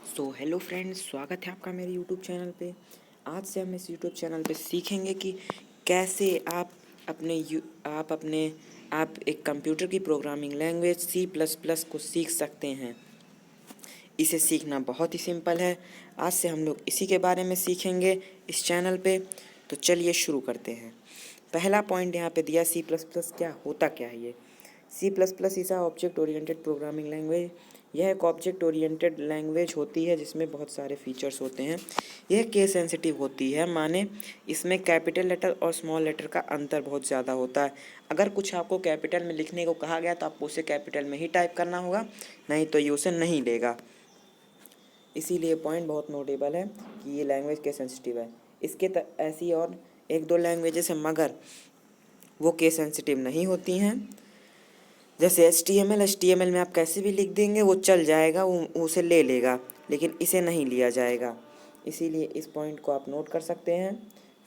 Hello friends, स्वागत है आपका मेरे यूट्यूब चैनल पे। आज से हम इस यूट्यूब चैनल पे सीखेंगे कि कैसे आप एक कंप्यूटर की programming language C plus plus को सीख सकते हैं। इसे सीखना बहुत ही सिंपल है। आज से हम लोग इसी के बारे में सीखेंगे इस चैनल पे। तो चलिए शुरू करते हैं। पहला पॉइंट यहाँ पे दिया, सी प्लस प्लस क्या होता क्या है ये। C plus plus is a object oriented programming language. यह एक ऑब्जेक्ट ओरिएंटेड लैंग्वेज होती है जिसमें बहुत सारे फीचर्स होते हैं। यह केस सेंसिटिव होती है, माने इसमें कैपिटल लेटर और स्मॉल लेटर का अंतर बहुत ज़्यादा होता है। अगर कुछ आपको कैपिटल में लिखने को कहा गया तो आपको उसे कैपिटल में ही टाइप करना होगा, नहीं तो ये उसे नहीं लेगा। इसीलिए पॉइंट बहुत नोटेबल है कि ये लैंग्वेज केस सेंसिटिव है। इसके ऐसी और एक दो लैंग्वेजेस हैं मगर वो केस सेंसिटिव नहीं होती हैं। जैसे एच टी एम एल में आप कैसे भी लिख देंगे वो चल जाएगा, वो उसे ले लेगा, लेकिन इसे नहीं लिया जाएगा। इसीलिए इस पॉइंट को आप नोट कर सकते हैं।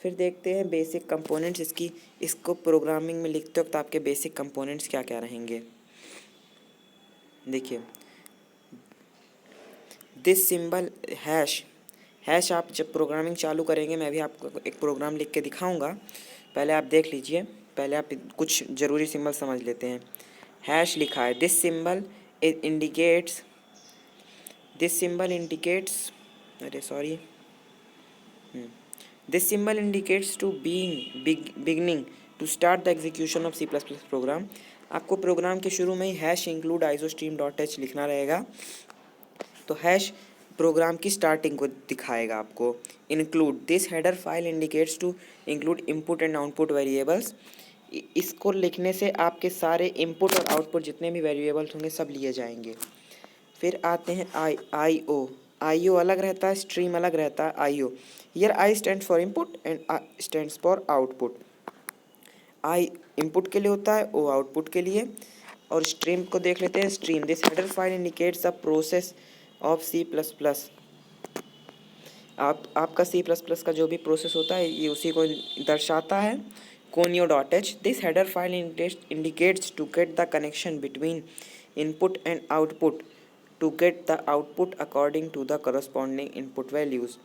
फिर देखते हैं बेसिक कंपोनेंट्स इसको प्रोग्रामिंग में लिखते वक्त आपके बेसिक कंपोनेंट्स क्या क्या रहेंगे। देखिए, दिस सिंबल हैश आप जब प्रोग्रामिंग चालू करेंगे, मैं भी आपको एक प्रोग्राम लिख के दिखाऊंगा, पहले आप देख लीजिए। पहले आप कुछ ज़रूरी सिंबल समझ लेते हैं। हैश लिखा है, दिस सिंबल इंडिकेट्स अरे sorry this symbol indicates to beginning to start the execution of C plus plus program. आपको प्रोग्राम के शुरू में ही hash include iostream dot H लिखना रहेगा। तो हैश प्रोग्राम की स्टार्टिंग को दिखाएगा आपको। Include this header file indicates to include input and output variables. इसको लिखने से आपके सारे इनपुट और आउटपुट जितने भी वेरिएबल्स होंगे सब लिए जाएंगे। फिर आते हैं आई ओ अलग रहता है, स्ट्रीम अलग रहता है। I O here I stand for input and stands for output. I input के लिए होता है, ओ आउटपुट के लिए। और स्ट्रीम को देख लेते हैं। Stream this header file indicates the process of C plus plus. आपका सी प्लस प्लस का जो भी प्रोसेस होता है ये उसी को दर्शाता है। Conio dot H this header file indicates to get the connection between input and output to get the output according to the corresponding input values.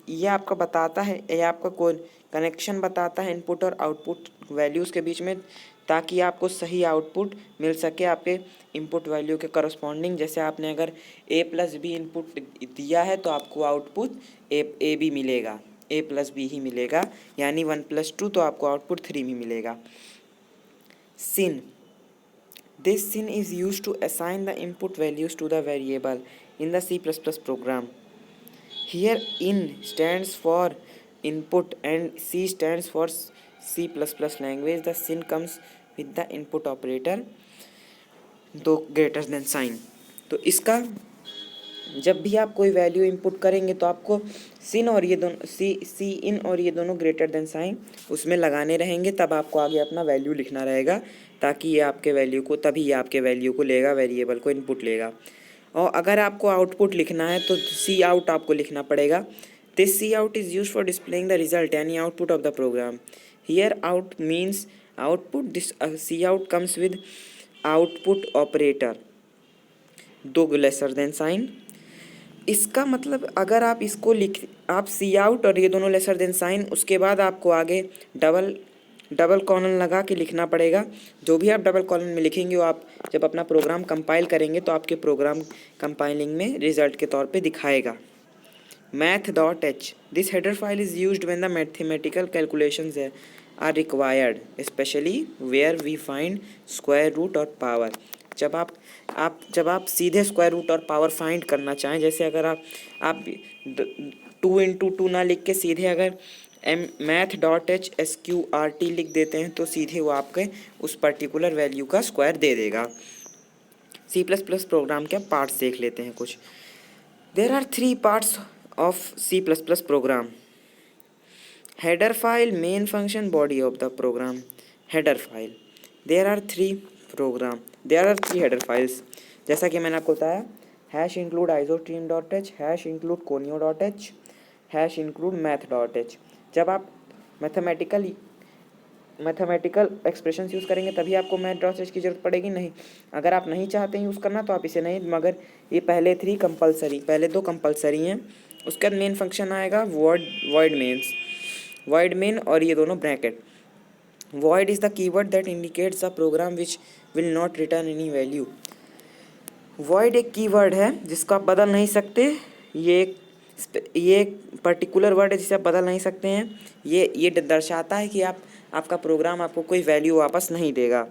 ये आपका बताता है, ये आपका कोई कनेक्शन बताता है इनपुट और आउटपुट वैल्यूज़ के बीच में, ताकि आपको सही आउटपुट मिल सके आपके इनपुट वैल्यू के करस्पॉन्डिंग। जैसे आपने अगर ए प्लस बी इनपुट दिया है तो आपको आउटपुट ए बी मिलेगा, ए प्लस बी ही मिलेगा, यानी 1+2, तो आपको आउटपुट 3 भी मिलेगा। Cin this cin is use to assign the input values to the variable in the C plus plus program. Here in stands for input and C stands for C++ language. The sin comes with the input operator, दो greater than sign. तो इसका जब भी आप कोई value input करेंगे तो आपको सिन और ये दोनों सी इन और ये दोनों ग्रेटर देन साइन उसमें लगाने रहेंगे, तब आपको आगे अपना वैल्यू लिखना रहेगा, ताकि ये आपके वैल्यू को तभी ये आपके वैल्यू को लेगा, वेरिएबल को इनपुट लेगा। और अगर आपको आउटपुट लिखना है तो सी आउट आपको लिखना पड़ेगा। This cout is use for displaying the result यानी output of the program. Here out means output. This cout comes with output operator, दो लेसर देन साइन। इसका मतलब अगर आप इसको आप सी आउट और ये दोनों लेसर देन साइन, उसके बाद आपको आगे डबल कॉलन लगा के लिखना पड़ेगा। जो भी आप डबल कॉलन में लिखेंगे वो आप जब अपना प्रोग्राम कंपाइल करेंगे तो आपके प्रोग्राम कंपाइलिंग में रिजल्ट के तौर पे दिखाएगा। math.h this header file is used when the mathematical calculations are required specially where we find square root और पावर। जब आप सीधे स्क्वायर रूट और पावर फाइंड करना चाहें, जैसे अगर आप 2 × 2 ना लिख के सीधे अगर math.h लिख देते हैं तो सीधे वो आपके उस पर्टिकुलर वैल्यू का स्क्वायर दे देगा। सी प्लस प्लस प्रोग्राम के पार्ट्स देख लेते हैं कुछ। There are 3 parts of C plus plus program. Header file, main function, body of the program. Header file, there are 3 header files. जैसा कि मैंने आपको बताया, hash include iostream dot h, hash include conio dot h, hash include math dot h. जब आप mathematical mathematical expression use करेंगे तभी आपको मैथ डॉट एच की ज़रूरत पड़ेगी। नहीं, अगर आप नहीं चाहते यूज़ करना तो आप इसे नहीं, मगर ये पहले पहले दो कंपलसरी हैं। उसके बाद मेन फंक्शन आएगा वॉइड मेन और ये दोनों bracket. Void is the keyword that indicates the program which will not return any value. Void एक कीवर्ड है जिसको आप बदल नहीं सकते। ये एक पर्टिकुलर वर्ड है जिसे आप बदल नहीं सकते हैं। ये दर्शाता है कि आपका प्रोग्राम आपको कोई वैल्यू वापस नहीं देगा।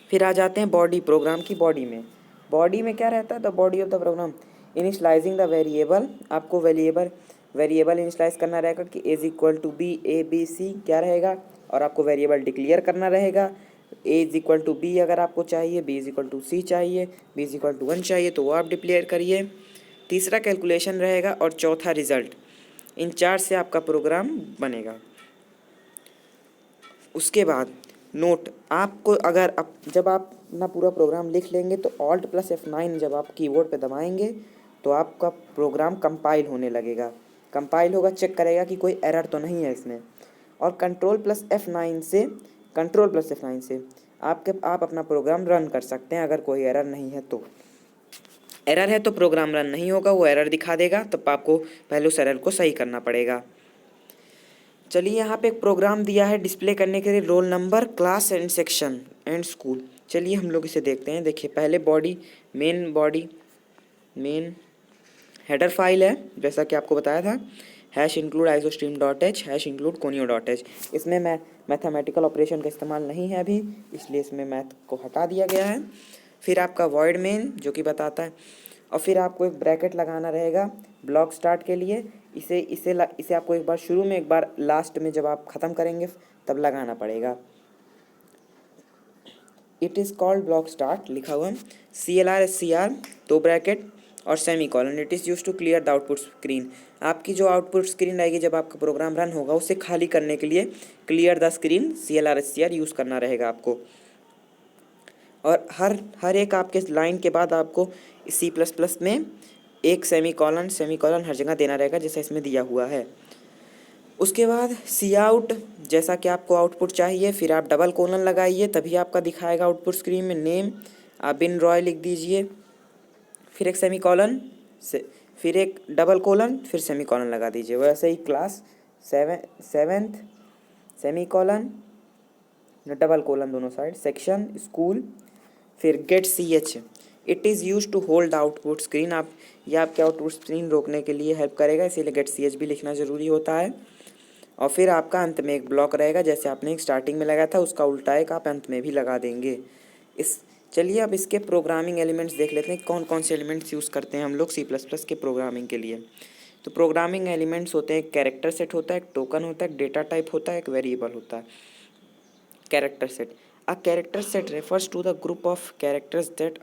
फिर आ जाते हैं प्रोग्राम की बॉडी में क्या रहता है? The body of the program initialising the variable. आपको वेरिएबल इनिशलाइज करना रहेगा कि is equal to B, A B C क्या रहेगा, और आपको वेरिएबल डिक्लेयर करना रहेगा। A is equal to B अगर आपको चाहिए, B is equal to C चाहिए, बी इज इक्वल टू 1 चाहिए तो वो आप डिक्लेयर करिए। तीसरा कैलकुलेशन रहेगा और चौथा रिजल्ट। इन 4 से आपका प्रोग्राम बनेगा। उसके बाद नोट, आपको अगर जब आप अपना पूरा प्रोग्राम लिख लेंगे तो Alt + F9 जब आप कीबोर्ड पे दबाएंगे तो आपका प्रोग्राम कंपाइल होने लगेगा। कंपाइल होगा, चेक करेगा कि कोई एरर तो नहीं है इसमें। और कंट्रोल प्लस F9 से आप अपना प्रोग्राम रन कर सकते हैं अगर कोई एरर नहीं है तो। एरर है तो प्रोग्राम रन नहीं होगा, वो एरर दिखा देगा, तब आपको पहले उस एरर को सही करना पड़ेगा। चलिए, यहाँ पे एक प्रोग्राम दिया है डिस्प्ले करने के लिए roll number, class and section and school. चलिए हम लोग इसे देखते हैं। देखिए, पहले मेन हेडर फाइल है जैसा कि आपको बताया था, #include #isostream.h #conio.h। इसमें मैथमेटिकल ऑपरेशन का इस्तेमाल नहीं है अभी, इसलिए इसमें मैथ को हटा दिया गया है। फिर आपका वॉइड मेन जो कि बताता है, और फिर आपको एक ब्रैकेट लगाना रहेगा ब्लॉक स्टार्ट के लिए। इसे आपको एक बार शुरू में, एक बार लास्ट में जब आप ख़त्म करेंगे तब लगाना पड़ेगा। It is called block start लिखा हुआ है, CLR 2 ब्रैकेट और semicolon. It is use to clear the output screen. आपकी जो आउटपुट स्क्रीन रहेगी जब आपका प्रोग्राम रन होगा उसे खाली करने के लिए clear the screen CLR use करना रहेगा आपको। और हर एक आपके लाइन के बाद आपको C++ में एक सेमी कॉलन हर जगह देना रहेगा जैसा इसमें दिया हुआ है। उसके बाद सी आउट, जैसा कि आपको आउटपुट चाहिए, फिर आप डबल कोलन लगाइए तभी आपका दिखाएगा आउटपुट स्क्रीन में। नेम आप बिन रॉय लिख दीजिए, फिर एक सेमी कॉलन से, फिर एक डबल कोलन, फिर सेमी कॉलन लगा दीजिए। वैसे ही class 7th semi colon double colon दोनों साइड, सेक्शन स्कूल, फिर get CH। It is use to hold output screen. यह आपके आउटपुट स्क्रीन रोकने के लिए हेल्प करेगा, इसीलिए गेट CH भी लिखना ज़रूरी होता है। और फिर आपका अंत में एक ब्लॉक रहेगा, जैसे आपने एक स्टार्टिंग में लगाया था उसका उल्टा एक आप अंत में भी लगा देंगे। चलिए अब इसके प्रोग्रामिंग एलिमेंट्स देख लेते हैं, कौन कौन से एलिमेंट्स यूज़ करते हैं हम लोग C++ के प्रोग्रामिंग के लिए। तो प्रोग्रामिंग एलिमेंट्स होते हैं, एक कैरेक्टर सेट होता है, एक टोकन होता है, एक डेटा टाइप होता है, एक वेरिएबल होता है। Character set, a character set refers to the group of characters that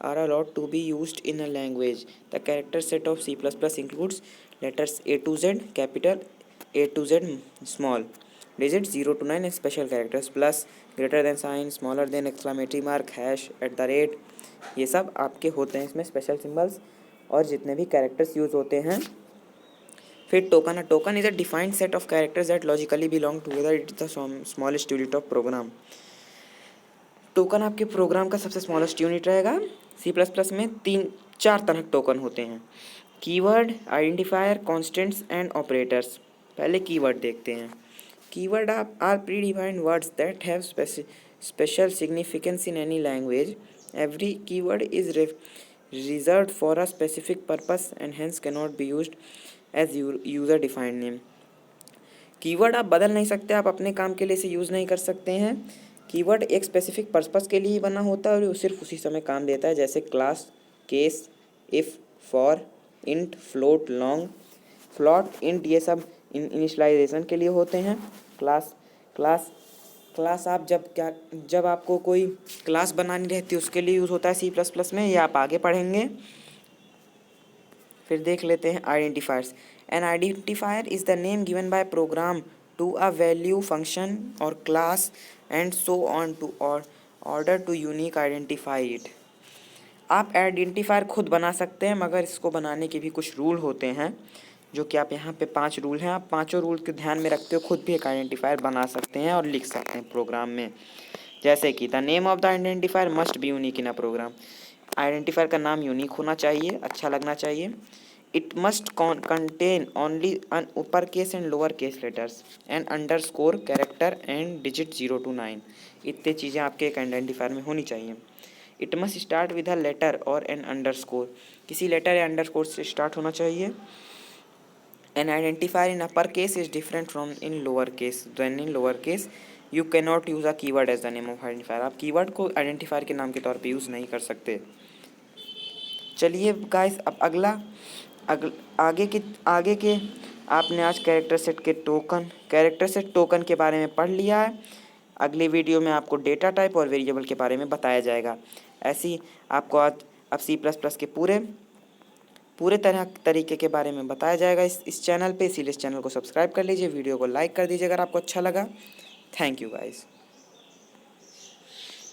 are allowed to be used in a language. The character set of C++ includes letters A to Z, capital A to Z, small, digits 0 to 9 and special characters plus, greater than sign, smaller than, exclamatory mark, hash, @ ये सब आपके होते हैं इसमें special symbols और जितने भी characters use होते हैं। फिर token, token is a defined set of characters that logically belong together. It is the smallest unit of program. Token आपके प्रोग्राम का सबसे स्मॉलेस्ट यूनिट रहेगा। C++ में 4 तरह के टोकन होते हैं, keyword, identifier, constants and operators. पहले कीवर्ड देखते हैं। Keyword are predefined words that have special significance in any language. Every keyword is reserved for a specific purpose and hence can not be used as user defined name. Keyword आप बदल नहीं सकते, आप अपने काम के लिए इसे यूज़ नहीं कर सकते हैं। कीवर्ड एक स्पेसिफिक पर्पस के लिए ही बना होता है और वो सिर्फ उसी समय काम देता है, जैसे class, case, if, for, int, float, long, float, int, ये सब इनिशलाइजेशन के लिए होते हैं। क्लास आप जब आपको कोई क्लास बनानी रहती है उसके लिए यूज़ होता है C++ में, ये आप आगे पढ़ेंगे। फिर देख लेते हैं identifiers. An identifier is the name given by program to a value, function और class and so on to order to unique identify it. आप आइडेंटिफायर खुद बना सकते हैं, मगर इसको बनाने के भी कुछ रूल होते हैं। जो कि आप यहाँ पे 5 रूल हैं, आप पाँचों रूल को ध्यान में रखते हो खुद भी एक आइडेंटिफायर बना सकते हैं और लिख सकते हैं प्रोग्राम में। जैसे कि the name of the identifier must be unique in a program. Identifier का नाम यूनिक होना चाहिए, अच्छा लगना चाहिए। It must contain only an upper case and lower case letters and underscore character and digit 0 to 9। इतने चीज़ें आपके एक आइडेंटिफायर में होनी चाहिए। It must start with a letter और एन अंडरस्कोर, किसी लेटर या अंडरस्कोर से स्टार्ट होना चाहिए। An identifier in upper case is different from in lower case. Then in lower case, you cannot use a keyword as the name of identifier. आप keyword को identifier के नाम के तौर पे यूज़ नहीं कर सकते। चलिए गाइस, अब आगे के आपने आज कैरेक्टर सेट टोकन के बारे में पढ़ लिया है। अगली वीडियो में आपको डेटा टाइप और वेरिएबल के बारे में बताया जाएगा। ऐसी आपको आज अब C++ के पूरे तरीके के बारे में बताया जाएगा इस चैनल पे, इसीलिए इस चैनल को सब्सक्राइब कर लीजिए, वीडियो को लाइक कर दीजिए अगर आपको अच्छा लगा। Thank you guys.